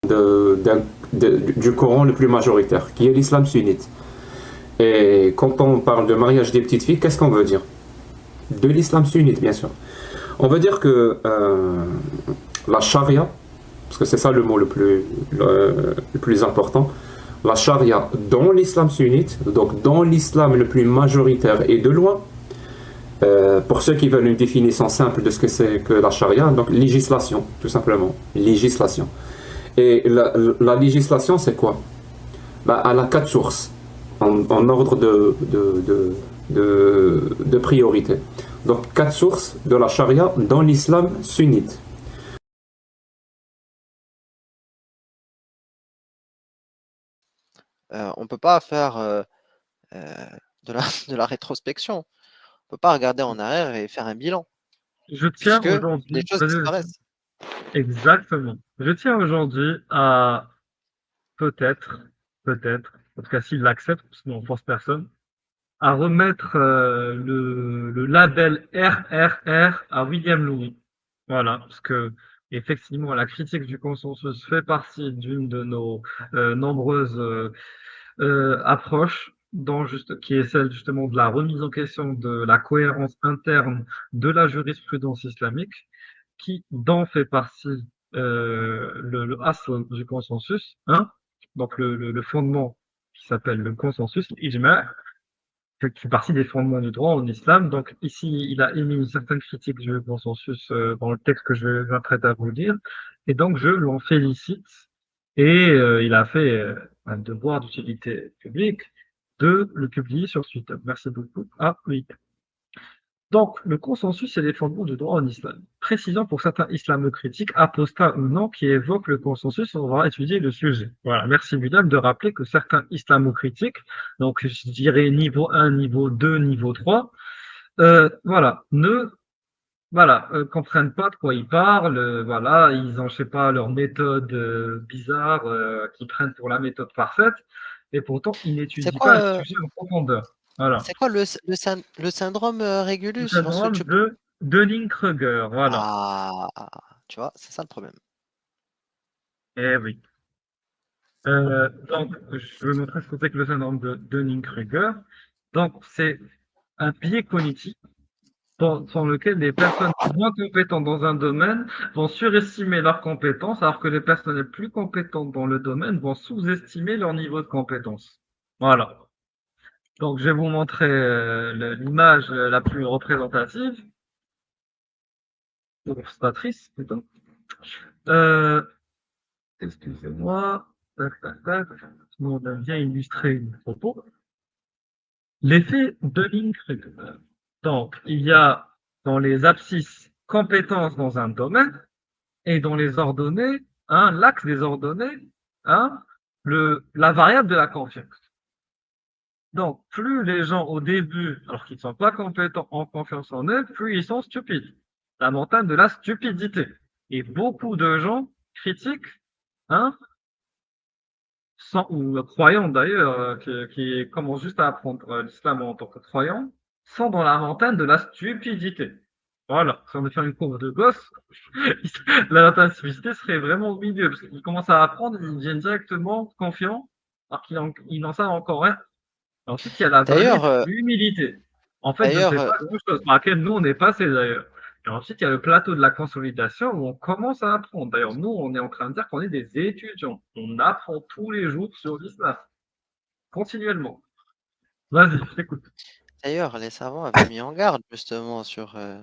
du Coran le plus majoritaire, qui est l'islam sunnite. Et quand on parle de mariage des petites filles, qu'est-ce qu'on veut dire? De l'islam sunnite, bien sûr. On veut dire que la charia, parce que c'est ça le mot le plus important, la charia dans l'islam sunnite, donc dans l'islam le plus majoritaire et de loin, pour ceux qui veulent une définition simple de ce que c'est que la charia, donc législation, tout simplement. Législation. Et la législation, c'est quoi? Bah, elle a quatre sources en ordre de priorité. Donc, quatre sources de la charia dans l'islam sunnite. On peut pas faire euh, de la, de la rétrospection. On peut pas regarder en arrière et faire un bilan, Je tiens puisque les aujourd'hui, choses disparaissent. exactement. Je tiens aujourd'hui à peut-être, peut-être, en tout cas s'il l'accepte, sinon on force personne, à remettre le label RRR à William Louis. Voilà, parce que effectivement, la critique du consensus fait partie d'une de nos nombreuses approches, qui est celle justement de la remise en question de la cohérence interne de la jurisprudence islamique, qui dont fait partie le asl du consensus, hein, donc le fondement qui s'appelle le consensus, l'ijma', qui fait partie des fondements du droit en islam. Donc ici, il a émis une certaine critique du consensus dans le texte que je m'apprête à vous lire, et donc je l'en félicite, et il a fait un devoir d'utilité publique de le publier sur Twitter. Merci beaucoup. Ah oui. Donc, le consensus est les fondements du droit en islam. Précisant pour certains islamo-critiques, apostats ou non, qui évoquent le consensus, on va étudier le sujet. Voilà, merci Bilal de rappeler que certains islamo-critiques, donc je dirais niveau 1, niveau 2, niveau 3, voilà, comprennent pas de quoi ils parlent, voilà, ils ont, je sais pas, leur méthode bizarre qu'ils prennent pour la méthode parfaite, et pourtant ils C'est n'étudient pas le quoi, sujet en profondeur. Voilà. c'est quoi le syndrome Le Régulus lorsque syndrome tu... de Dunning-Kruger, voilà. Ah, tu vois, c'est ça le problème. Eh oui. Donc, je vais montrer ce que c'est que le syndrome de Dunning-Kruger. Donc, c'est un biais cognitif dans lequel les personnes moins compétentes dans un domaine vont surestimer leurs compétences, alors que les personnes les plus compétentes dans le domaine vont sous-estimer leur niveau de compétence. Voilà. Donc, je vais vous montrer l'image la plus représentative, ou illustratrice plutôt. Euh, Excusez-moi. Tac, tac, tac. On a bien illustré une photo. L'effet Dunning-Kruger. Donc, il y a dans les abscisses compétences dans un domaine et dans les ordonnées, hein, l'axe des ordonnées, hein, la variable de la confiance. Donc, plus les gens au début, alors qu'ils ne sont pas compétents en confiance en eux, plus ils sont stupides. La montagne de la stupidité. Et beaucoup de gens critiquent, hein, ou croyants d'ailleurs, qui commencent juste à apprendre l'islam en tant que croyants, sont dans la montagne de la stupidité. Voilà, si on veut faire une courbe de gosse, la montagne de la stupidité serait vraiment au milieu, parce qu'ils commencent à apprendre, ils deviennent directement confiants, alors qu'ils n'en savent encore rien. Et ensuite, il y a la vallée D'ailleurs, de l'humilité, en fait, de ne d'ailleurs, fait pas grand-chose, par laquelle nous, on est passé d'ailleurs. Et ensuite, il y a le plateau de la consolidation où on commence à apprendre. D'ailleurs, nous, on est en train de dire qu'on est des étudiants. On apprend tous les jours sur l'islam, continuellement. Vas-y, je t'écoute. d'ailleurs, les savants avaient mis en garde justement sur euh,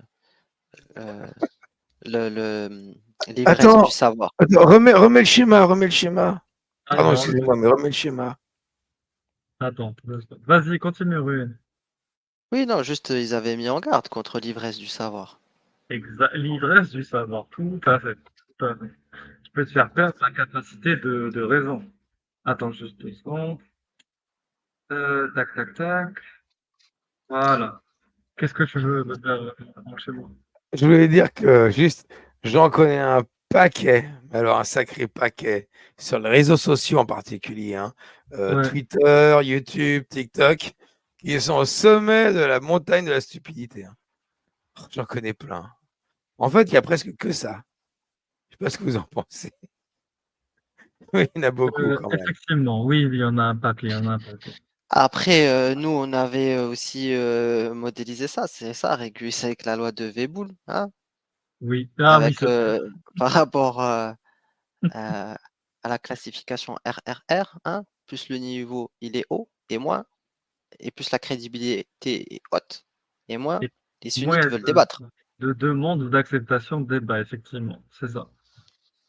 l'ivresse du Attends, savoir. attends, remets le schéma, remets le schéma. Pardon, Alors, excusez-moi, mais remets le schéma. attends, vas-y, continue, Ruben. Oui, non, juste ils avaient mis en garde contre l'ivresse du savoir. L'ivresse du savoir, tout à fait. Tout à fait. Tu peux te faire perdre la capacité de raison. Attends juste 2 secondes. Tac, tac, tac. Voilà. Qu'est-ce que tu veux me dire chez moi? Je voulais dire que juste, j'en connais un paquet, mais alors un sacré paquet, sur les réseaux sociaux en particulier, hein, Ouais. Twitter, YouTube, TikTok, qui sont au sommet de la montagne de la stupidité, hein. J'en connais plein. En fait, il y a presque que ça. Je sais pas ce que vous en pensez. Oui, il y en a beaucoup quand même. Effectivement, oui, il y en a un paquet, il y en a un paquet. Après, nous, on avait aussi modélisé ça, c'est ça, régulé ça avec la loi de Veboul, hein, Oui, oui, avec, c'est vrai. par rapport à la classification RRR, hein, plus le niveau il est haut et moins, et plus la crédibilité est haute et moins, Et les moins il y sunnites a veulent débattre. de demandes ou d'acceptation de débat, effectivement. C'est ça.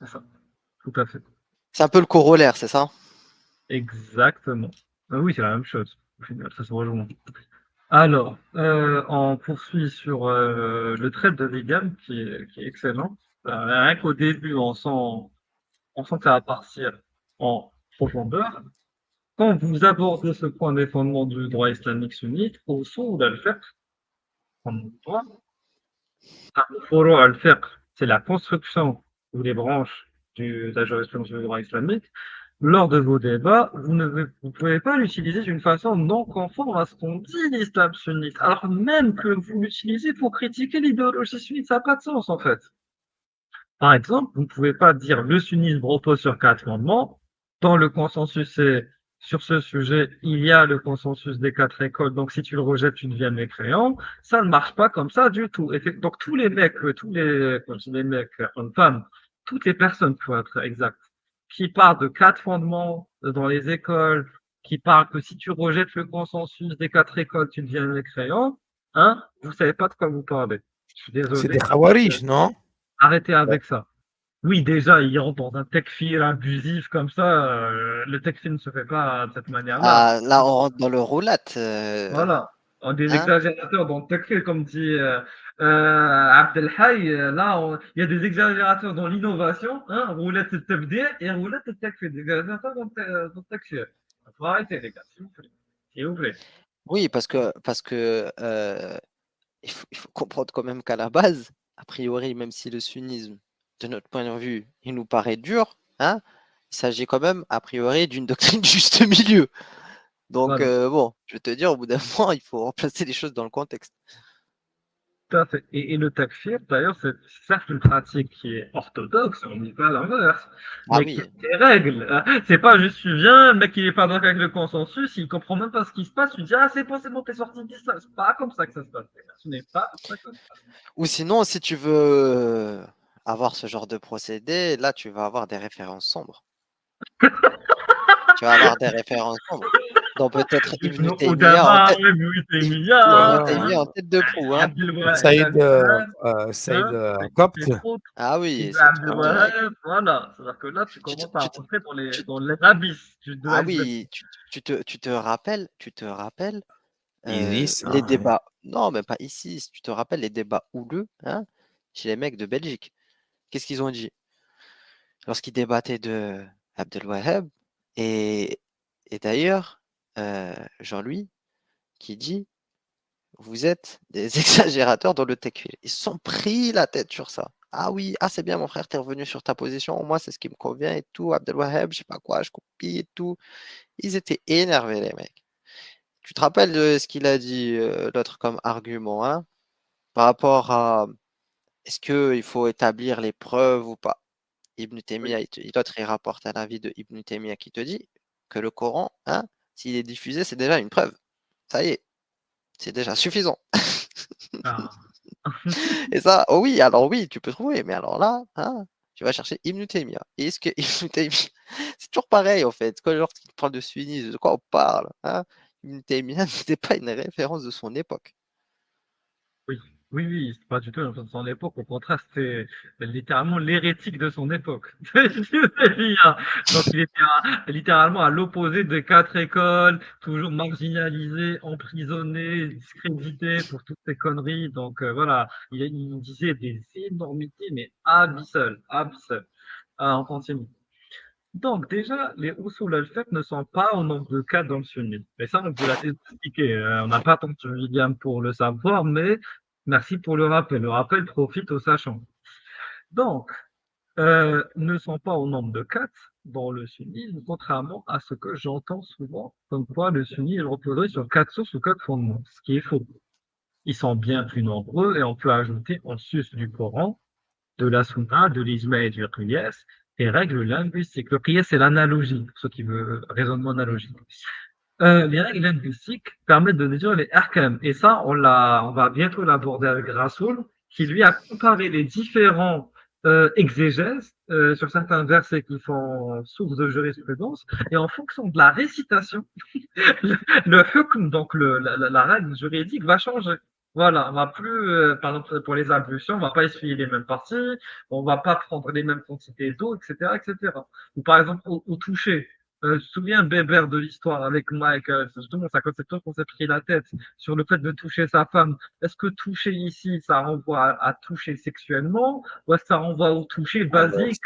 C'est ça. Tout à fait. C'est un peu le corollaire, c'est ça? Exactement. Oui, c'est la même chose. Au final, ça se rejoint. Alors, on poursuit sur le trait de Reagan qui est excellent. Rien qu'au début, on sent que ça va partir en profondeur. Quand vous abordez ce point des fondements du droit islamique sunnite, au son de al-fiqh, en droit, al-furu' al-fiqh, c'est la construction ou les branches de la jurisprudence du droit islamique. Lors de vos débats, vous pouvez pas l'utiliser d'une façon non conforme à ce qu'on dit l'islam sunnite. Alors même que vous l'utilisez pour critiquer l'idéologie sunnite, ça n'a pas de sens en fait. Par exemple, vous ne pouvez pas dire le sunnisme repose sur 4 fondements. Dans le consensus et sur ce sujet, il y a le consensus des 4 écoles. Donc, si tu le rejettes, tu deviens mécréant. Ça ne marche pas comme ça du tout. Donc, tous les mecs, quand je dis les mecs, hommes-femmes, toutes les personnes, pour être exact, qui parlent de 4 fondements dans les écoles, qui parlent que si tu rejettes le consensus des 4 écoles, tu deviens mécréant, hein, vous savez pas de quoi vous parlez. Je suis C'est désolé. des Khawarij, non? Arrêtez avec ça. Oui, déjà, il rentre dans un tekfir abusif comme ça. Le tekfir ne se fait pas de cette manière-là. Ah, là, on rentre dans le roulette, Voilà. Des hein? exagérateurs dans le tekfir, comme dit Abdelhai. Il y a des exagérateurs dans l'innovation. Hein, roulette de tabdi et roulette de tekfir. Des exagérateurs dans le tekfir. Il faut arrêter, les gars, s'il vous plaît. S'il vous plaît. Oui, parce que il faut comprendre quand même qu'à la base, a priori, même si le sunnisme, de notre point de vue, il nous paraît dur, hein, il s'agit quand même, a priori, d'une doctrine du juste milieu. Donc, Voilà. bon, je vais te dire, au bout d'un moment, il faut replacer les choses dans le contexte. Tout à fait. Et le takfir, d'ailleurs, c'est certes une pratique qui est orthodoxe, on ne dit pas l'inverse, Ah mais qui a oui, des règles. C'est pas juste tu viens, le mec il est pas d'accord avec le consensus, il comprend même pas ce qui se passe, tu dis ah c'est bon, t'es sorti de ça. C'est pas comme ça que ça se passe. Ce n'est pas ça comme ça. ou sinon, si tu veux avoir ce genre de procédé, là, tu vas avoir des références sombres. Tu vas avoir des références sombres. Donc peut-être Ibn Ibn Taymiyyah en Qudama, tête, Ibn Ibn Taymiyyah, Ah, Taymiyyah en tête de proue, hein. Saïd, Al-Wahhab, Saïd Copte. c'est trop. Ah oui, Ibn c'est trop Abdel direct. Wahhab, voilà. C'est-à-dire que là, tu Tu te- commences à tu te- rentrer tu- dans les abysses de ah l'iceberg. oui, tu te rappelles Isis, les hein, débats. Non, même pas ici. Si tu te rappelles les débats houleux, hein, chez les mecs de Belgique. Qu'est-ce qu'ils ont dit lorsqu'ils débattaient de Abdel Wahhab et, et d'ailleurs Jean-Louis qui dit vous êtes des exagérateurs dans le takfir. Ils se sont pris la tête sur ça. Ah oui, ah c'est bien mon frère, t'es revenu sur ta position, moi c'est ce qui me convient et tout, Abdel Wahhab, je sais pas quoi, je copie et tout. Ils étaient énervés les mecs. Tu te rappelles de ce qu'il a dit l'autre comme argument, hein, par rapport à est-ce qu'il faut établir les preuves ou pas? Ibn Oui. Taymiyyah, l'autre il rapporte un avis de Ibn Taymiyyah qui te dit que le Coran, hein, s'il est diffusé, c'est déjà une preuve. Ça y est, c'est déjà suffisant. Ah. Et ça, oh oui, alors oui, tu peux trouver, mais alors là, hein, tu vas chercher Ibn Taymiyyah. Et est-ce que Ibn Taymiyyah, c'est toujours pareil en fait, quand lorsqu'il parle de sunnisme, de quoi on parle, hein, Ibn Taymiyyah n'était pas une référence de son époque. Oui, oui, oui, c'est pas du tout une de son époque. Au contraire, c'était littéralement l'hérétique de son époque. Donc, il était littéralement à l'opposé des 4 écoles, toujours marginalisé, emprisonné, discrédité pour toutes ces conneries. Donc, voilà, il disait des énormités, mais abyssales, abyssales. Ah, on continue. Donc, déjà, les usul al-fiqh ne sont pas au nombre de 4 dans le sunnisme. Mais ça, on vous l'a expliqué. On n'a pas attendu William pour le savoir, mais merci pour le rappel. Le rappel profite aux sachants. Donc, ne sont pas au nombre de 4 dans le sunnisme, contrairement à ce que j'entends souvent, comme quoi le sunnisme reposerait sur 4 sources ou 4 fondements, ce qui est faux. Ils sont bien plus nombreux et on peut ajouter en sus du Coran, de la Sunna, de l'Ijma et du Qiyas, Les règles linguistiques. Le qiyas, c'est l'analogie, pour ceux qui veulent raisonnement analogique. Les règles linguistiques permettent de déduire les ahkam. Et ça, on va bientôt l'aborder avec Rasoul, qui lui a comparé les différents exégèses sur certains versets qui font source de jurisprudence. Et en fonction de la récitation, le hukm, donc la règle juridique, va changer. Voilà, on va plus, par exemple, pour les ablutions, on va pas essuyer les mêmes parties, on va pas prendre les mêmes quantités d'eau, etc., etc. Ou par exemple, au toucher. Je me souviens, Bébert, de l'histoire avec Mike, justement, c'est toi qu'on s'est pris la tête sur le fait de toucher sa femme. Est-ce que toucher ici, ça renvoie à toucher sexuellement, ou est-ce que ça renvoie au toucher Ah ben, basique,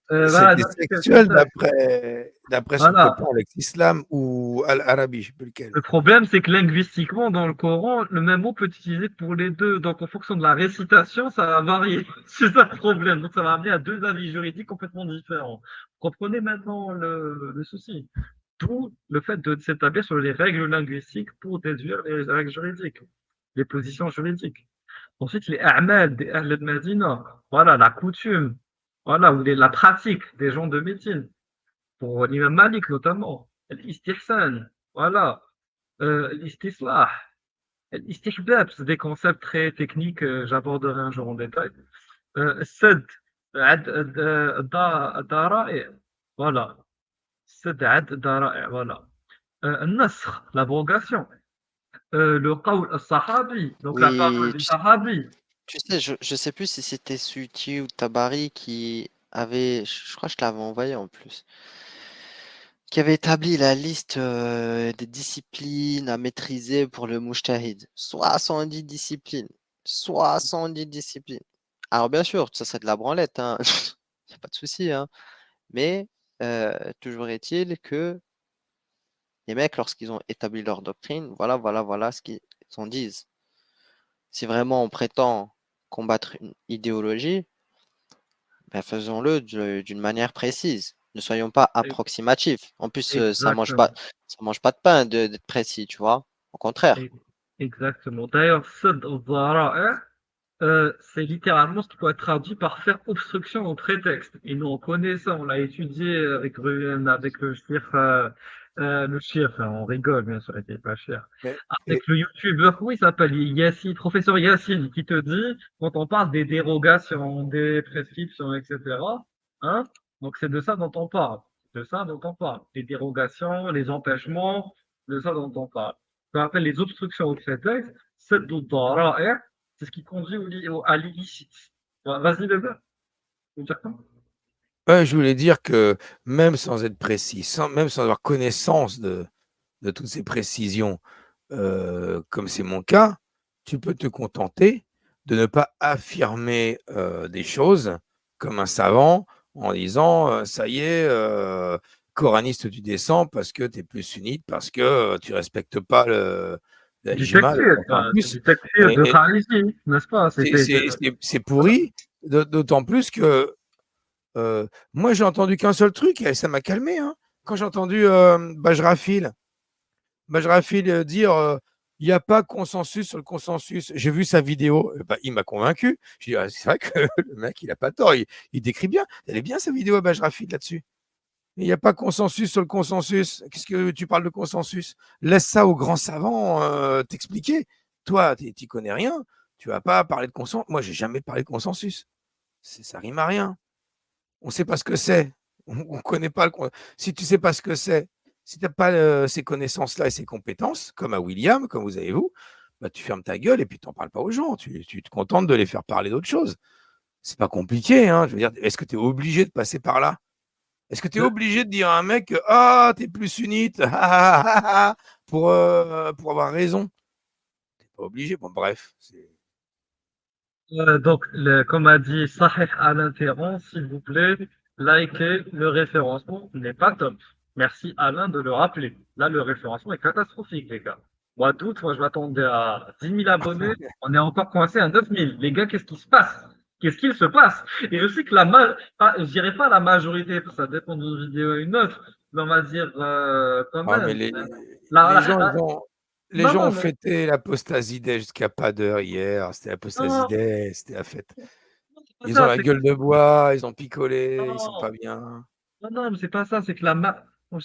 voilà, c'était sexuel d'après son voilà. copain avec l'islam ou Al-Arabi, je ne sais plus lequel. Le problème, c'est que linguistiquement, dans le Coran, le même mot peut être utilisé pour les deux. Donc, en fonction de la récitation, ça va varier. C'est ça le problème. Donc, ça va amener à deux avis juridiques complètement différents. Vous comprenez maintenant le souci. D'où le fait de s'établir sur les règles linguistiques pour déduire les règles juridiques, les positions juridiques. Ensuite, les a'mal des Ahl al-Madina. Voilà, la coutume. Voilà, ou la pratique des gens de Médine. Pour l'imam Malik, notamment. L'istihsan. Voilà. L'istislah, l'istihbab, c'est des concepts très techniques, j'aborderai un jour en détail. Sad, dara'i, voilà. Sad, dara'i, voilà. Nasr, l'abrogation. Le qawl al-sahabi, donc la parole Oui, du sahabi. tu sais, je sais plus si c'était Suti ou Tabari qui avait, je crois que je l'avais envoyé en plus, qui avait établi la liste des disciplines à maîtriser pour le mujtahid. 70 disciplines. 70 disciplines. Alors bien sûr, ça c'est de la branlette, hein. Y a pas de souci, hein. Mais toujours est-il que les mecs, lorsqu'ils ont établi leur doctrine, voilà ce qu'ils en disent. Si vraiment on prétend combattre une idéologie, ben faisons-le d'une manière précise. Ne soyons pas approximatifs. En plus, Exactement. ça mange pas de pain d'être précis, tu vois. Au contraire. Exactement. D'ailleurs, sad al-dara'i, c'est littéralement ce qui peut être traduit par faire obstruction au prétexte. Et nous, on connaît ça, on l'a étudié avec, avec le shir, enfin, on rigole, bien sûr, il n'était pas cher. Mais- et- Avec le youtubeur, comment il s'appelle? Yassine, professeur Yassine, qui te dit, quand on parle des dérogations, des prescriptions, etc., hein, donc c'est de ça dont on parle. De ça dont on parle. Les dérogations, les empêchements, de ça dont on parle. Ce qu'on appelle les obstructions au prétexte, c'est c'est ce qui conduit à l'illicite. Vas-y, bébé. Tu veux dire quoi? Ouais, je voulais dire que même sans être précis, même sans avoir connaissance de toutes ces précisions, comme c'est mon cas, tu peux te contenter de ne pas affirmer des choses comme un savant en disant ça y est, coraniste, tu descends parce que tu es plus sunnite, parce que tu respectes pas la Du ijma, le takfir, c'est consensus. du takfir de Et Khariji, n'est-ce pas? c'est pourri, d'autant plus que moi, j'ai entendu qu'un seul truc et ça m'a calmé, hein. Quand j'ai entendu Bajrafil dire il n'y a pas consensus sur le consensus. J'ai vu sa vidéo, bah, il m'a convaincu. Je dis, ah, c'est vrai que le mec, il n'a pas tort. Il décrit bien. Elle est bien sa vidéo à Bajrafil là-dessus. Il n'y a pas consensus sur le consensus. Qu'est-ce que tu parles de consensus? Laisse ça aux grands savants t'expliquer. Toi, tu n'y connais rien. Tu ne vas pas parler de consensus. Moi, j'ai jamais parlé de consensus. Ça rime à rien. On ne sait pas ce que c'est. On connaît pas si tu ne sais pas ce que c'est, si tu n'as pas ces connaissances-là et ces compétences, comme à William, comme vous avez vous, bah, tu fermes ta gueule et puis tu n'en parles pas aux gens. Tu te contentes de les faire parler d'autre chose. C'est pas compliqué. Hein. Je veux dire, est-ce que tu es obligé de passer par là? Est-ce que tu es obligé de dire à un mec ah, tu es plus sunnite pour avoir raison? Tu n'es pas obligé. Bon, bref. Donc, comme a dit Sahih à l'interrompt, s'il vous plaît, likez le référencement n'est pas top. Merci Alain de le rappeler. Là, le référencement est catastrophique, les gars. Mois d'août, moi, je m'attendais à 10 000 abonnés. On est encore coincé à 9 000. Les gars, qu'est-ce qui se passe? Qu'est-ce qu'il se passe? Et je sais que je dirais pas la majorité, parce que ça dépend d'une vidéo à une autre, mais on va dire quand Ah, mais même. les gens, les Non, gens non, ont mais fêté l'apostasie jusqu'à pas d'heure hier. C'était l'apostasie non, c'était la fête. pas Ils ont ça, la c'est gueule de bois, ils ont picolé, ils sont non, pas bien. non, mais c'est pas ça, c'est que bon, comme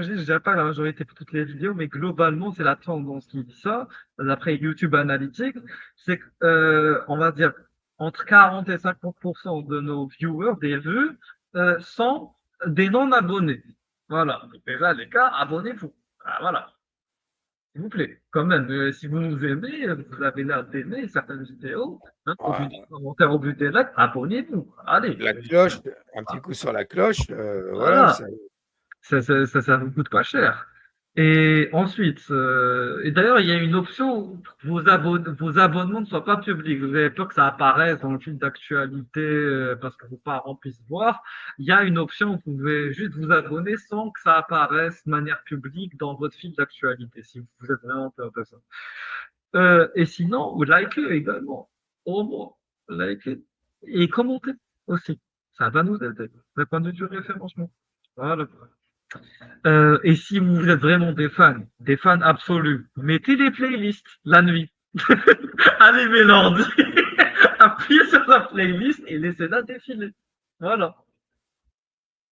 je dis, je dirais pas la majorité pour toutes les vidéos, mais globalement, c'est la tendance qui dit ça, d'après YouTube Analytics, c'est que, on va dire, entre 40 et 50% de nos viewers, des vues, sont des non-abonnés. Voilà. Donc déjà, les gars, abonnez-vous. Ah, voilà. S'il vous plaît, quand même, si vous nous aimez, vous avez l'air d'aimer certaines vidéos, hein, au but du Ouais. commentaire, au but des likes, abonnez-vous. Allez, La cloche, un petit coup sur la cloche, voilà. voilà. Ça vous coûte pas cher. Et ensuite, et d'ailleurs, il y a une option où vos abonnements ne soient pas publics. Vous avez peur que ça apparaisse dans le fil d'actualité parce que vos parents puissent voir. Il y a une option où vous pouvez juste vous abonner sans que ça apparaisse de manière publique dans votre fil d'actualité, si vous êtes vraiment peur de ça. Et sinon, vous likez également. Au moins, likez et commentez aussi. Ça va nous aider. D'un point de vue du référencement. Voilà. Et si vous êtes vraiment des fans absolus, mettez les playlists la nuit. Allumez l'ordi, appuyez sur la playlist et laissez-la défiler. Voilà.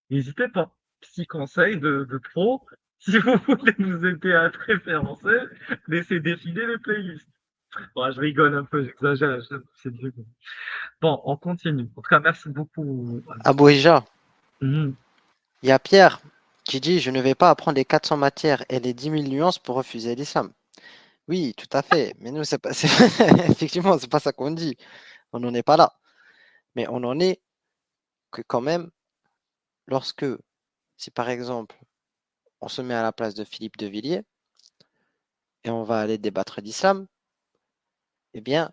N'hésitez pas. Petit conseil de pro, si vous voulez nous aider à être référencés, laissez défiler les playlists. Bon, je rigole un peu, j'exagère, c'est du... Bon, on continue. En tout cas, merci beaucoup. Abou Hija, Mhm. il y a Pierre qui dit je ne vais pas apprendre les 400 matières et les 10 000 nuances pour refuser l'islam. Oui, tout à fait. Mais nous, c'est pas, effectivement, c'est pas ça qu'on dit. On n'en est pas là. Mais on en est que quand même, lorsque, si par exemple, on se met à la place de Philippe de Villiers et on va aller débattre d'islam, eh bien,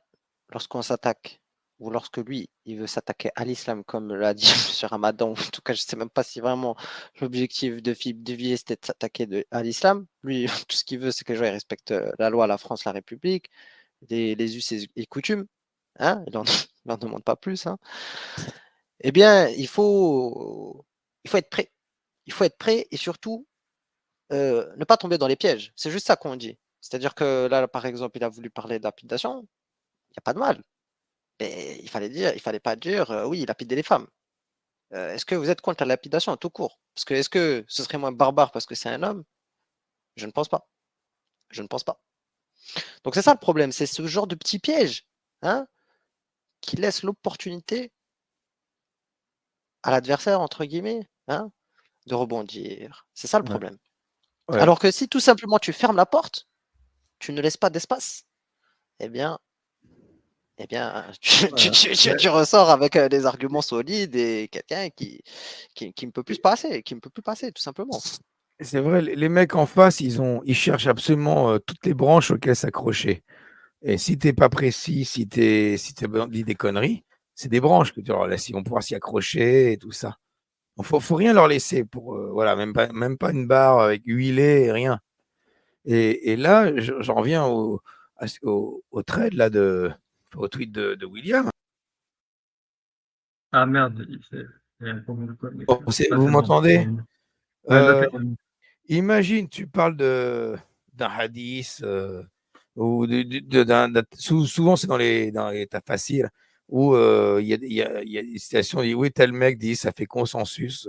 lorsqu'on s'attaque, ou lorsque lui, il veut s'attaquer à l'islam, comme l'a dit M. Ramadan, en tout cas, je ne sais même pas si vraiment l'objectif de Philippe de Villiers, c'était de s'attaquer à l'islam. Lui, tout ce qu'il veut, c'est que les gens respectent la loi, la France, la République, les us et coutumes. Hein, il n'en demande pas plus. Hein. Eh bien, il faut être prêt. Il faut être prêt et surtout ne pas tomber dans les pièges. C'est juste ça qu'on dit. C'est-à-dire que là, par exemple, il a voulu parler d'apidation. Il n'y a pas de mal. Mais il fallait pas dire oui, lapider les femmes. Est-ce que vous êtes contre la lapidation tout court? Parce que est-ce que ce serait moins barbare parce que c'est un homme? Je ne pense pas. Je ne pense pas. Donc c'est ça le problème, c'est ce genre de petit piège hein, qui laisse l'opportunité à l'adversaire, entre guillemets, hein, de rebondir. C'est ça le Ouais. problème. Ouais. Alors que si tout simplement tu fermes la porte, tu ne laisses pas d'espace, eh bien, tu ressors avec des arguments solides et quelqu'un qui ne peut plus passer, tout simplement. C'est vrai, les mecs en face, ils cherchent absolument toutes les branches auxquelles s'accrocher. Et si t'es pas précis, si t'es dit des conneries, c'est des branches que tu leur laisses. Ils vont pouvoir s'y accrocher et tout ça. Il faut rien leur laisser pour voilà, même pas une barre avec huilé et rien. Et là, j'en reviens au thread là au tweet de William. Ah merde, il y a un problème de Oh, connexion. Ah, vous c'est bon. m'entendez? Ouais, là, Euh, c'est bon. Imagine, tu parles d'un hadith ou souvent c'est dans les faciles où il y a des citations, dit, oui, tel mec dit, ça fait consensus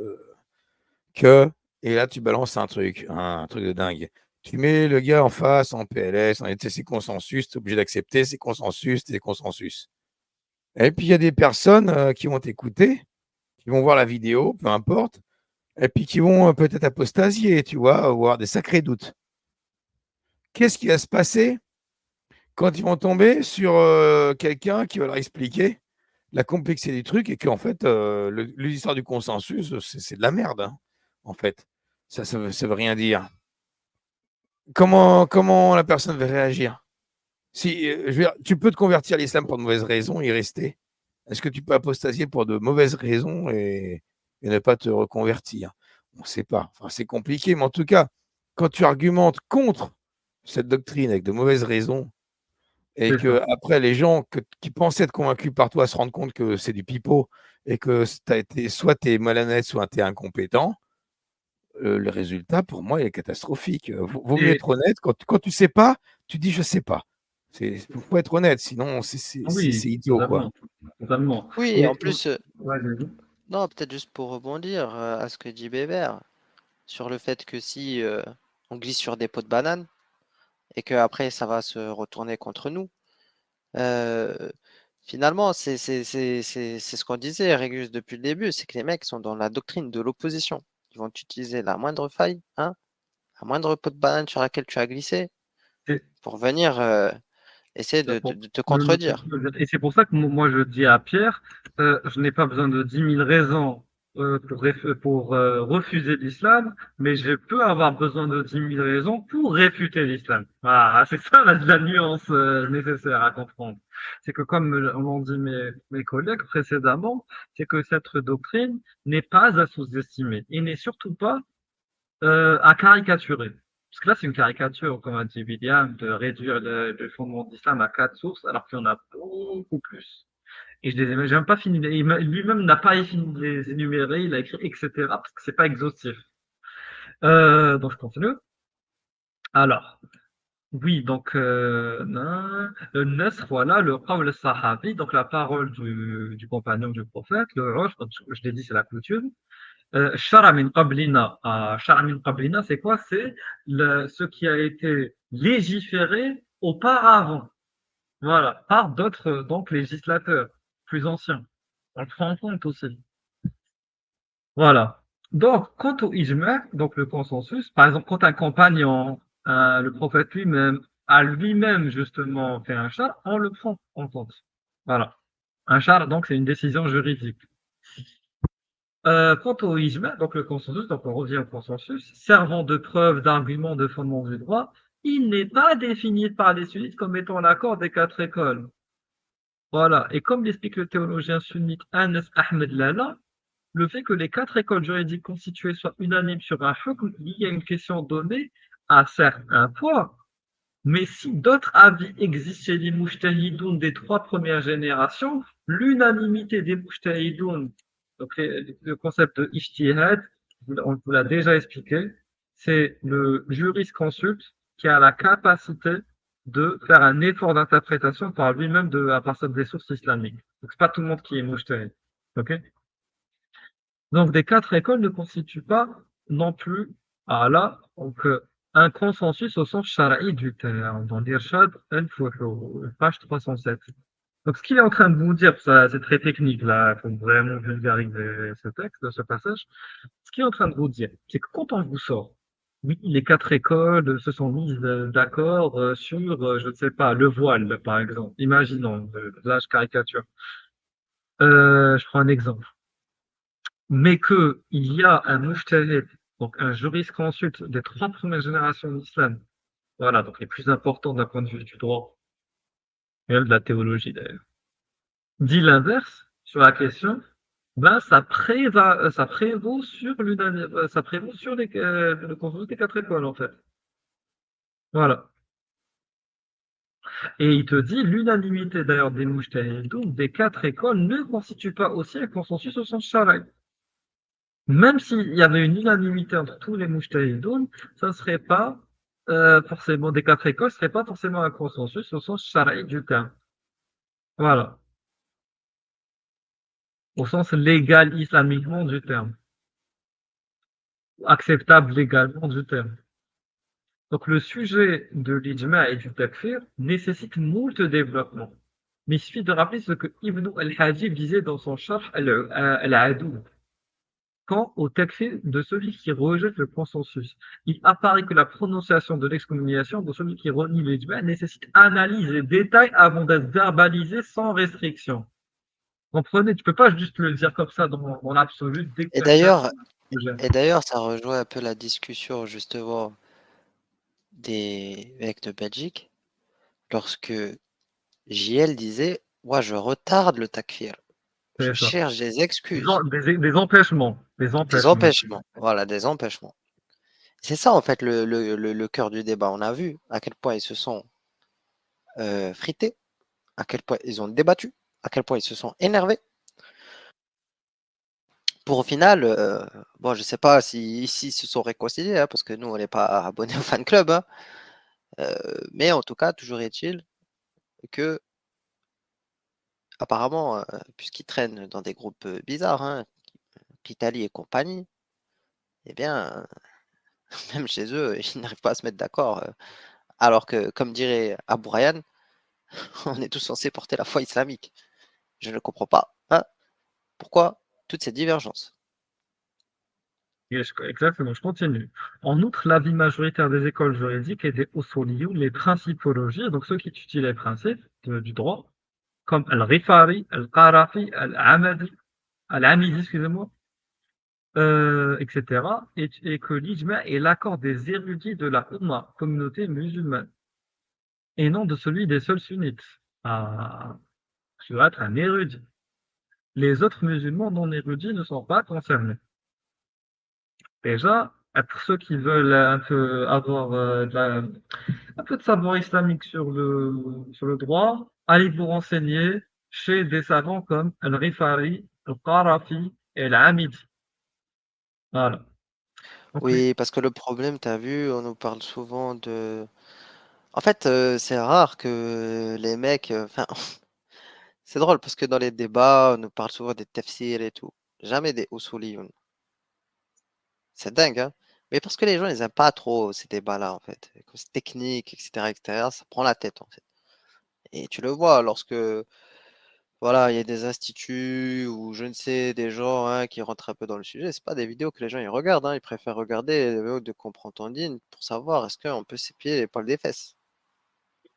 que, et là tu balances un truc de dingue. Tu mets le gars en face, en PLS, c'est consensus, tu es obligé d'accepter, c'est consensus, c'est consensus. Et puis il y a des personnes qui vont t'écouter, qui vont voir la vidéo, peu importe, et puis qui vont peut-être apostasier, tu vois, avoir des sacrés doutes. Qu'est-ce qui va se passer quand ils vont tomber sur quelqu'un qui va leur expliquer la complexité du truc et qu'en fait, l'histoire du consensus, c'est de la merde, hein, en fait. Ça veut rien dire. Comment la personne va réagir? Si, je veux dire, tu peux te convertir à l'islam pour de mauvaises raisons et y rester. Est-ce que tu peux apostasier pour de mauvaises raisons et ne pas te reconvertir? On ne sait pas. Enfin, c'est compliqué, mais en tout cas, quand tu argumentes contre cette doctrine avec de mauvaises raisons, et C'est ça. que après les gens qui pensaient être convaincus par toi se rendent compte que c'est du pipeau et que soit tu es malhonnête, soit tu es incompétent, le résultat pour moi il est catastrophique. Vaut mieux Et être honnête. Quand tu sais pas, tu dis je sais pas. Faut être honnête, sinon Oui, c'est idiot, quoi. totalement. Oui, et Et en plus, ouais, vas-y. non, peut-être juste pour rebondir à ce que dit Bébert, sur le fait que si on glisse sur des pots de banane et que après ça va se retourner contre nous, euh, finalement, c'est ce qu'on disait, Régus, depuis le début, c'est que les mecs sont dans la doctrine de l'opposition. Ils vont utiliser la moindre faille, hein, la moindre pot de banane sur laquelle tu as glissé C'est- pour venir essayer c'est pour de te me contredire. contredire. Et c'est pour ça que moi je dis à Pierre, je n'ai pas besoin de 10 000 raisons pour refuser l'islam, mais je peux avoir besoin de 10 000 raisons pour réfuter l'islam. Voilà, c'est ça la nuance nécessaire à comprendre. C'est que comme l'ont dit mes collègues précédemment, c'est que cette doctrine n'est pas à sous-estimer et n'est surtout pas à caricaturer. Parce que là, c'est une caricature, comme a dit William, de réduire le fondement d'islam à 4 sources, alors qu'il y en a beaucoup plus. Et je les ai j'ai même pas fini. Lui-même n'a pas fini de les énumérer, il a écrit etc. parce que c'est pas exhaustif. Donc je continue. Alors, oui, donc le nasr, voilà, le qawl sahabi, donc la parole du compagnon du prophète, le roche, je l'ai dit, c'est la coutume. Shara min qablina. Shara min qablina, c'est quoi? C'est ce qui a été légiféré auparavant. Voilà, par d'autres donc législateurs plus anciens. On le prend en compte aussi. Voilà. Donc, quant au ijma, donc le consensus, par exemple, quand un compagnon, le prophète lui-même, a lui-même justement fait un char, on le prend en compte. Voilà. Un char, donc, c'est une décision juridique. Quant au ijma, donc le consensus, donc on revient au consensus, servant de preuve, d'argument, de fondement du droit, il n'est pas défini par les sunnites comme étant l'accord des 4 écoles. Voilà. Et comme l'explique le théologien sunnite Anas Ahmed Lala, le fait que les 4 écoles juridiques constituées soient unanimes sur un hukm lié à une question donnée a certes un poids, mais si d'autres avis existent chez les mujtahidoun des 3 premières générations, l'unanimité des mujtahidoun, donc le concept de ijtihad, on vous l'a déjà expliqué, c'est le jurisconsulte qui a la capacité de faire un effort d'interprétation par lui-même à partir des sources islamiques. Donc c'est pas tout le monde qui est mujtahid. Ok? Donc, des 4 écoles ne constituent pas non plus, là, donc, un consensus au sens shara'i du terme, dans l'Irshad al-Fuhul, page 307. Donc, ce qu'il est en train de vous dire, ça, c'est très technique, là, il faut vraiment vulgariser ce texte, ce passage. Ce qu'il est en train de vous dire, c'est que quand on vous sort, oui, les 4 écoles se sont mises d'accord sur, je ne sais pas, le voile, par exemple. Imaginons, là, je caricature. Je prends un exemple. Mais qu'il y a un mujtahid, donc un jurisconsulte des 3 premières générations d'islam, voilà, donc les plus importants d'un point de vue du droit et de la théologie d'ailleurs, dit l'inverse sur la question, ben ça prévaut sur le consensus des 4 écoles en fait. Voilà. Et il te dit l'unanimité d'ailleurs des mujtahidoun des 4 écoles ne constitue pas aussi un consensus au sens sharaï. Même s'il y avait une unanimité entre tous les mujtahidoun, ça ne serait pas forcément des 4 écoles, ce ne serait pas forcément un consensus au sens shara'i du terme. Voilà, au sens légal islamiquement du terme, acceptable légalement du terme. Donc le sujet de l'ijma et du takfir nécessite moult développement. Mais il suffit de rappeler ce que Ibn al-Hajib disait dans son Sharh al-Adoud. Quant au takfir de celui qui rejette le consensus, il apparaît que la prononciation de l'excommunication de celui qui renie l'ijma nécessite analyse et détail avant d'être verbalisé sans restriction. Comprenez, tu peux pas juste le dire comme ça dans l'absolu dès que Et quelqu'un d'ailleurs, rejette. et d'ailleurs, ça rejoint un peu la discussion justement des mecs de Belgique, lorsque JL disait, moi je retarde le takfir, je C'est ça. cherche des excuses, Des empêchements. Des des empêchements. empêchements, voilà, des empêchements. C'est ça en fait le cœur du débat. On a vu à quel point ils se sont frités, à quel point ils ont débattu, à quel point ils se sont énervés. Pour au final, bon, je sais pas si ici ils se sont réconciliés, hein, parce que nous on n'est pas abonnés au fan club, hein, mais en tout cas, toujours est-il que, apparemment, puisqu'ils traînent dans des groupes bizarres, hein, l'Italie et compagnie, eh bien, même chez eux, ils n'arrivent pas à se mettre d'accord. Alors que, comme dirait Abou Ryan, on est tous censés porter la foi islamique. Je ne comprends pas. Hein, pourquoi toutes ces divergences? Exactement, je continue. En outre, l'avis majoritaire des écoles juridiques et des usuliyoun, les principologies, donc ceux qui étudient les principes du droit, comme Al-Rifari, Al-Qarafi, Al-Amidi, excusez-moi, etc., et que l'ijma est l'accord des érudits de la Ummah, communauté musulmane, et non de celui des seuls sunnites. Ah, tu dois être un érudit. Les autres musulmans non érudits ne sont pas concernés. Déjà, pour ceux qui veulent un peu avoir un peu de savoir islamique sur le droit, allez vous renseigner chez des savants comme Al-Rifari, Al-Qarafi et Al-Amidi. Voilà. Donc oui, Oui, parce que le problème, tu as vu, on nous parle souvent de... En fait, c'est rare que les mecs... Enfin, c'est drôle parce que dans les débats, on nous parle souvent des tafsirs et tout. Jamais des usuliyoun. C'est dingue, hein? Mais parce que les gens, ils aiment pas trop ces débats-là, en fait. Comme c'est technique, etc., ça prend la tête, en fait. Et tu le vois lorsque, voilà, il y a des instituts ou je ne sais, des gens hein, qui rentrent un peu dans le sujet. C'est pas des vidéos que les gens ils regardent, hein. Ils préfèrent regarder des vidéos de comprendre en ligne pour savoir est-ce qu'on peut s'épier les poils des fesses.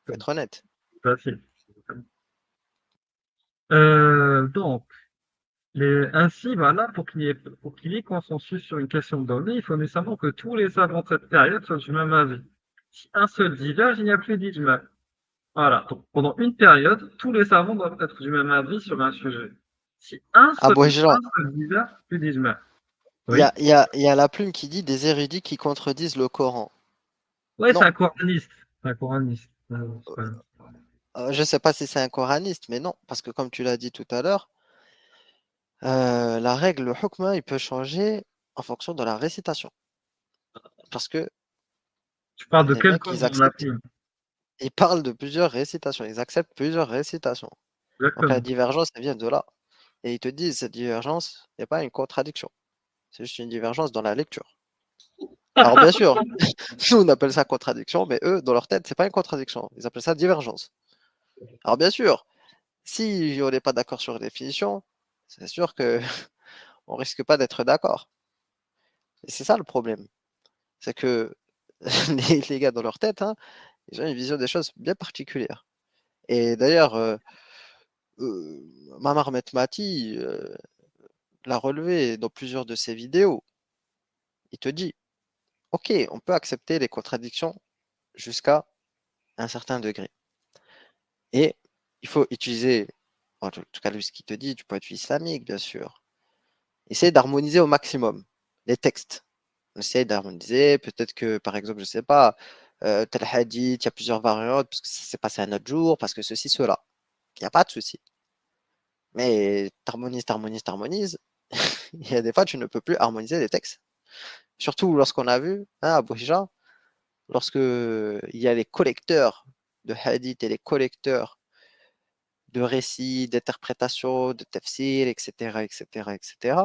Faut être honnête. facile. Donc, ainsi, voilà, pour qu'il y ait consensus sur une question donnée, il faut nécessairement que tous les savants de cette période soient du même avis. Si un seul diverge, il n'y a plus d'ijma. Voilà. Donc, pendant une période, tous les savants doivent être du même avis sur un sujet. Si Ah bon, genre, un seul diverge, plus d'ijma. il y a, Oui. il y a, il y a la plume qui dit des érudits qui contredisent le Coran. Ouais, c'est Non, un coraniste. C'est un coraniste. je sais pas si c'est un coraniste, mais non, parce que comme tu l'as dit tout à l'heure, la règle, le hukm, il peut changer en fonction de la récitation. Parce que Tu parles de les quel mecs, ils Coran, la acceptent, plume? ils parlent de plusieurs récitations, ils acceptent plusieurs récitations. Donc la Exactement. divergence, elle vient de là. Et ils te disent, cette divergence n'est pas une contradiction. C'est juste une divergence dans la lecture. Alors bien sûr, nous on appelle ça contradiction, mais eux, dans leur tête, c'est pas une contradiction. Ils appellent ça divergence. Alors bien sûr, si on n'est pas d'accord sur la définition, c'est sûr que on risque pas d'être d'accord. Et c'est ça le problème. C'est que les gars dans leur tête, hein, ils ont une vision des choses bien particulière. Et d'ailleurs, Mamar Metmati l'a relevé dans plusieurs de ses vidéos. Il te dit, ok, on peut accepter les contradictions jusqu'à un certain degré. Et il faut utiliser, en tout cas lui ce qu'il te dit, du point de vue islamique, bien sûr. Essayer d'harmoniser au maximum les textes. On essaie d'harmoniser, peut-être que, par exemple, je sais pas, tel hadith, il y a plusieurs variantes, parce que ça s'est passé un autre jour, parce que ceci, cela. Il n'y a pas de souci. Mais t'harmonises. Il y a des fois, tu ne peux plus harmoniser les textes. Surtout lorsqu'on a vu, hein, à Bouhija, lorsque il y a les collecteurs de hadith et les collecteurs de récits, d'interprétations, de tafsir, etc., etc., etc.,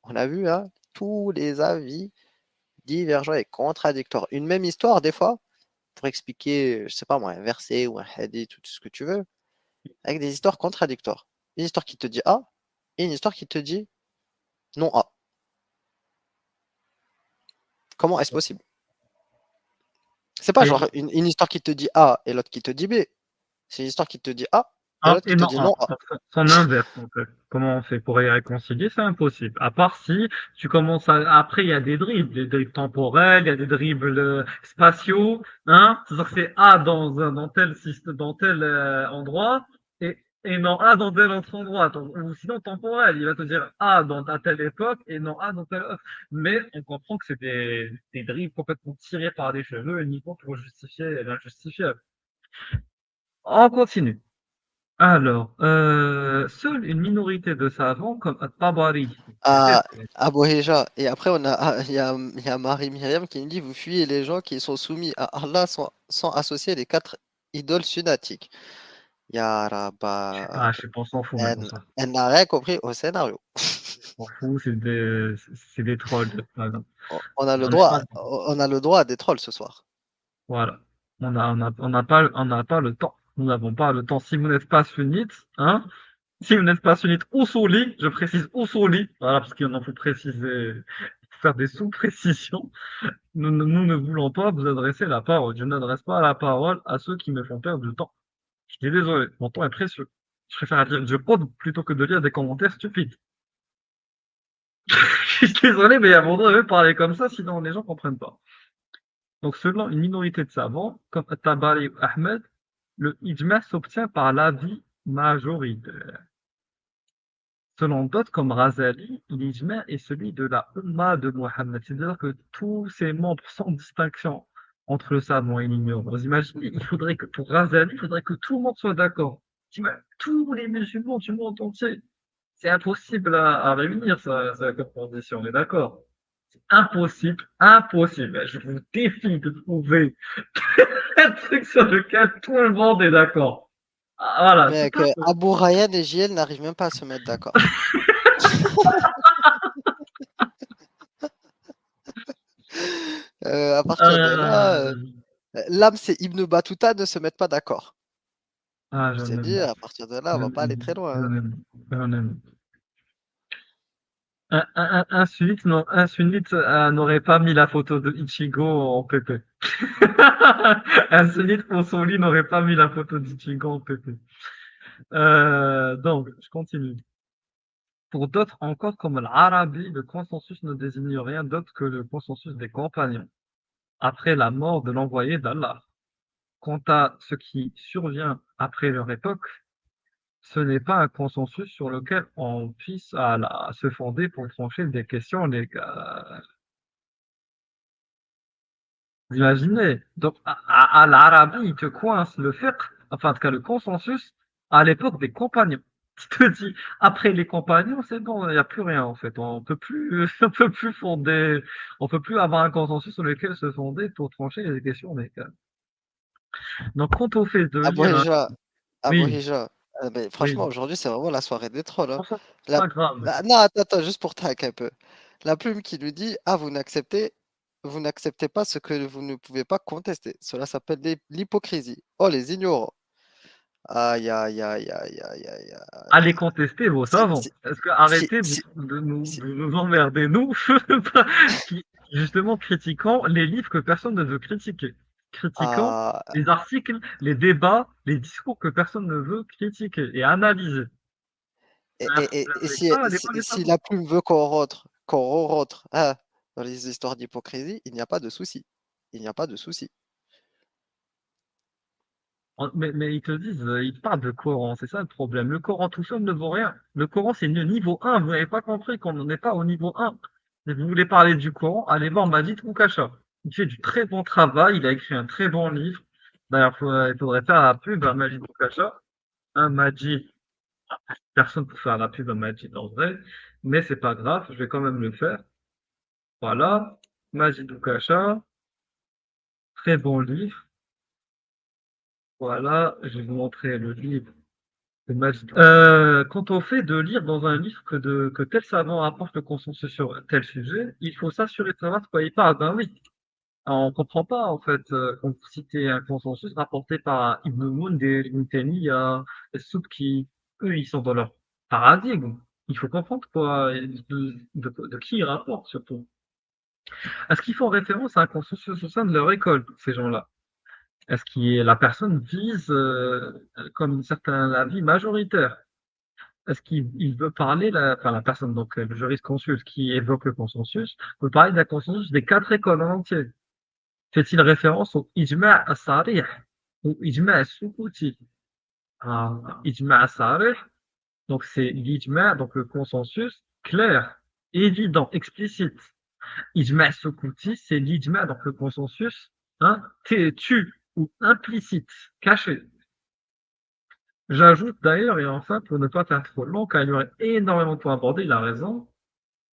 on a vu hein, tous les avis divergents et contradictoires. Une même histoire, des fois, pour expliquer, je sais pas moi, un verset ou un hadith ou tout ce que tu veux, avec des histoires contradictoires. Une histoire qui te dit A et une histoire qui te dit non A. Comment est-ce possible? C'est pas Et genre une histoire qui te dit A et l'autre qui te dit B. C'est une histoire qui te dit A et un l'autre qui et te non dit un. non A. Donc, son inverse, en fait. Comment on fait pour les réconcilier? C'est impossible. À part si tu commences à, après, il y a des dribbles temporels, il y a des dribbles spatiaux, hein. C'est-à-dire que c'est A dans tel système, dans tel endroit et non A dans tel autre endroit. Ou sinon temporel. Il va te dire A à telle époque et non A dans telle autre. Mais on comprend que c'est des dribbles complètement tirés par les cheveux uniquement pour justifier l'injustifiable. On continue. Alors, seule une minorité de savants comme At-Tabari. À Bouhéja. Et après, il y a Marie Myriam qui me dit vous fuyez les gens qui sont soumis à Allah sans associer les quatre idole sunnatique. Ya Je sais Rabba, pas, je sais pas, on s'en fout, mec, on s'en fout. elle n'a rien compris au scénario. On s'en fout, c'est des trolls. C'est pas grave. On a le On est droit, pas- on a le droit à des trolls ce soir. Voilà. On n'a pas le temps. Nous n'avons pas le temps. Si vous n'êtes pas sunnite, hein, si vous n'êtes pas sunnite ou souli, je précise ou souli, voilà, parce qu'il en faut préciser, faire des sous-précisions. Nous ne voulons pas vous adresser la parole. Je n'adresse pas la parole à ceux qui me font perdre du temps. Je suis désolé, mon temps est précieux. Je préfère dire je code plutôt que de lire des commentaires stupides. Je suis désolé, mais à un moment donné, parler comme ça, sinon les gens comprennent pas. Donc, selon une minorité de savants, comme Tabari ou Ahmed, le ijma s'obtient par l'avis majoritaire. Selon d'autres, comme Razali, l'ijma est celui de la Ummah de Mohammed. C'est-à-dire que tous ses membres, sans distinction entre le savant et l'ignorant. Vous imaginez, il faudrait que, pour Razali, il faudrait que tout le monde soit d'accord. Tous les musulmans du monde entier. C'est impossible à réunir, ça comme condition, on est d'accord? C'est impossible, impossible. Je vous défie de trouver un truc sur lequel tout le monde est d'accord. Ah, voilà, c'est Mec, pas Abou Ryan et JL n'arrivent même pas à se mettre d'accord. À partir de là, euh, l'âme c'est Ibn Battuta ne se mettent pas d'accord. ah, Je j'en t'ai aime, dit, à partir de là, on va j'en pas aller aime, très loin, hein. j'en aime, j'en aime. Un sunnite, non, un sunnite n'aurait pas mis la photo de Ichigo en PP. Un sunnite pour son lit n'aurait pas mis la photo d'Ichigo en PP. Donc, je continue. Pour d'autres encore, comme l'Arabie, le consensus ne désigne rien d'autre que le consensus des compagnons, après la mort de l'envoyé d'Allah. Quant à ce qui survient après leur époque, ce n'est pas un consensus sur lequel on puisse se fonder pour trancher des questions légales. Vous imaginez? Donc, à l'Arabie, il te coince le fiqh, enfin, en tout cas, le consensus, à l'époque des compagnons. Il te dit, après les compagnons, c'est bon, il n'y a plus rien, en fait. On peut plus, on peut plus fonder, on peut plus avoir un consensus sur lequel se fonder pour trancher les questions légales. Donc, quand on fait de Abou lire, Hija, Abou oui, Hija, mais franchement, oui, aujourd'hui, c'est vraiment la soirée des trolls, hein. bon, ça, c'est La- pas grave, mec. Non, attends, juste pour tac un peu. La plume qui lui dit, ah, vous n'acceptez pas ce que vous ne pouvez pas contester. Cela s'appelle l'hypocrisie. Oh, les ignorants. Aïe, aïe, aïe, aïe, aïe, aïe, aïe. Allez contester vos Si, savants. si, Est-ce que si, arrêtez si, si- de nous emmerder, nous, qui, justement, critiquant les livres que personne ne veut critiquer. Critiquant ah, les articles, les débats, les discours que personne ne veut critiquer et analyser. et N'appelez si, pas les si savants. la plume veut qu'on rentre hein, dans les histoires d'hypocrisie, il n'y a pas de souci. Il n'y a pas de souci. Mais ils te disent, ils te parlent de Coran, c'est ça le problème. Le Coran tout seul ne vaut rien. Le Coran, c'est le niveau 1. Vous n'avez pas compris qu'on n'en est pas au niveau 1. Si vous voulez parler du Coran, allez voir Majid Oukacha. Il fait du très bon travail, il a écrit un très bon livre. D'ailleurs, il faudrait faire la pub à Majid Oukacha. Un Majid, personne pour faire la pub à Majid en vrai, mais c'est pas grave, je vais quand même le faire. Voilà, Majid Oukacha, très bon livre. Voilà, je vais vous montrer le livre. Quand on fait de lire dans un livre que tel savant apporte le consensus sur tel sujet, il faut s'assurer de savoir de quoi il parle. Ben oui, on comprend pas en fait quand vous citez un consensus rapporté par Ibn Mundir, Ibn Taymiyyah, Subki, eux ils sont dans leur paradigme. Il faut comprendre quoi, de qui ils rapportent surtout. Est-ce qu'ils font référence à un consensus au sein de leur école, ces gens-là? Est-ce que la personne vise comme un certain avis majoritaire? Est-ce qu'il veut parler, enfin la personne, donc le jurisconsulte qui évoque le consensus, veut parler d'un consensus des quatre écoles en entier? Fait-il référence au ijma' as-sarih ou ijma' as-sukuti? Ijma' as-sarih, donc c'est l'ijma', donc le consensus clair, évident, explicite. Ijma' as-sukuti, c'est l'ijma', donc le consensus hein, têtu ou implicite, caché. J'ajoute d'ailleurs, et enfin, pour ne pas faire trop long, car il y aurait énormément de points abordés, il a raison,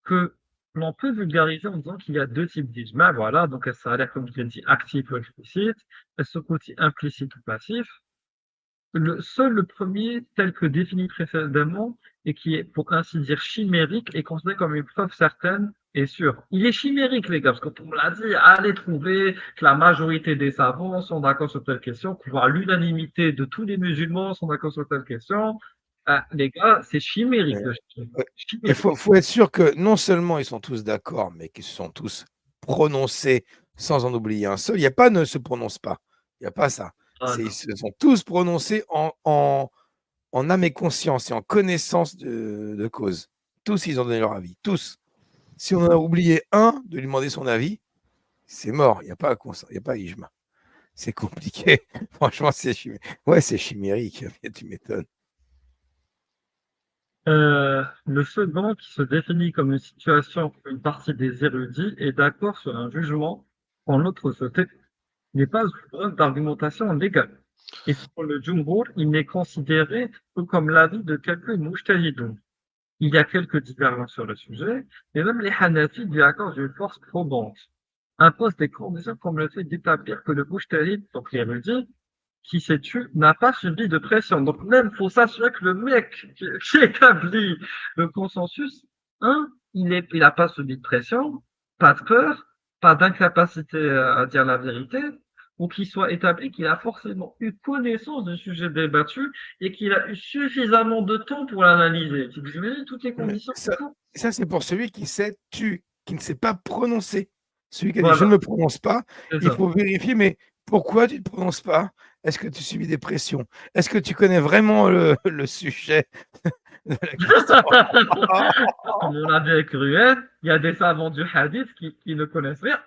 que l'on peut vulgariser en disant qu'il y a deux types d'ijma, voilà, donc ça a l'air comme je l'ai dit, actif ou explicite, et ce côté implicite ou passif. Le premier, tel que défini précédemment, et qui est, pour ainsi dire, chimérique, est considéré comme une preuve certaine et sûre. Il est chimérique, les gars, parce que comme on l'a dit, allez trouver que la majorité des savants sont d'accord sur telle question, voire l'unanimité de tous les musulmans sont d'accord sur telle question. Ah, les gars, c'est chimérique. Ouais. Il Chimérique. faut être sûr que non seulement ils sont tous d'accord, mais qu'ils se sont tous prononcés sans en oublier un seul. Il n'y a pas ne se prononce pas. Il n'y a pas ça. Ah, Ils non. se sont tous prononcés en âme et conscience et en connaissance de cause. Tous, ils ont donné leur avis. Tous. Si on en a oublié un de lui demander son avis, c'est mort. Il n'y a pas ijma. C'est compliqué. Franchement, c'est chimérique. Ouais, c'est chimérique. Tu m'étonnes. Le second, qui se définit comme une situation où une partie des érudits est d'accord sur un jugement, en l'autre côté, n'est pas une preuve d'argumentation légale. Et pour le Jumhur, il n'est considéré que comme l'avis de quelques mujtahidoun. Il y a quelques divergences sur le sujet, et même les Hanafis lui accordent une force probante, imposent des conditions comme le fait d'établir que le mujtahid, donc l'érudit, qui s'est tué, n'a pas subi de pression. Donc même, il faut s'assurer que le mec qui établit le consensus, il n'a pas subi de pression, pas de peur, pas d'incapacité à dire la vérité, ou qu'il soit établi qu'il a forcément eu connaissance du sujet débattu et qu'il a eu suffisamment de temps pour l'analyser. Vous imaginez toutes les conditions qu'il faut? Ça, c'est pour celui qui ne s'est pas prononcé. Celui qui a dit je ne Voilà, me prononce pas, c'est il ça. faut vérifier, mais pourquoi tu ne te prononces pas? Est-ce que tu subis des pressions? Est-ce que tu connais vraiment le sujet de la question? Comme on l'a dit avec Ruel, il y a des savants du hadith qui ne connaissent rien.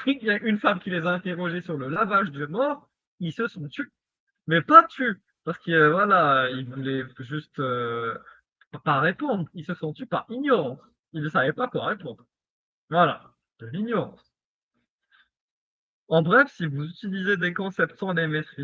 Il y a une femme qui les a interrogés sur le lavage du mort, ils se sont tués. Mais pas tués, parce que voilà, ils voulaient juste pas répondre. Ils se sont tués par ignorance. Ils ne savaient pas quoi répondre. Voilà, de l'ignorance. En bref, si vous utilisez des concepts sans les maîtriser,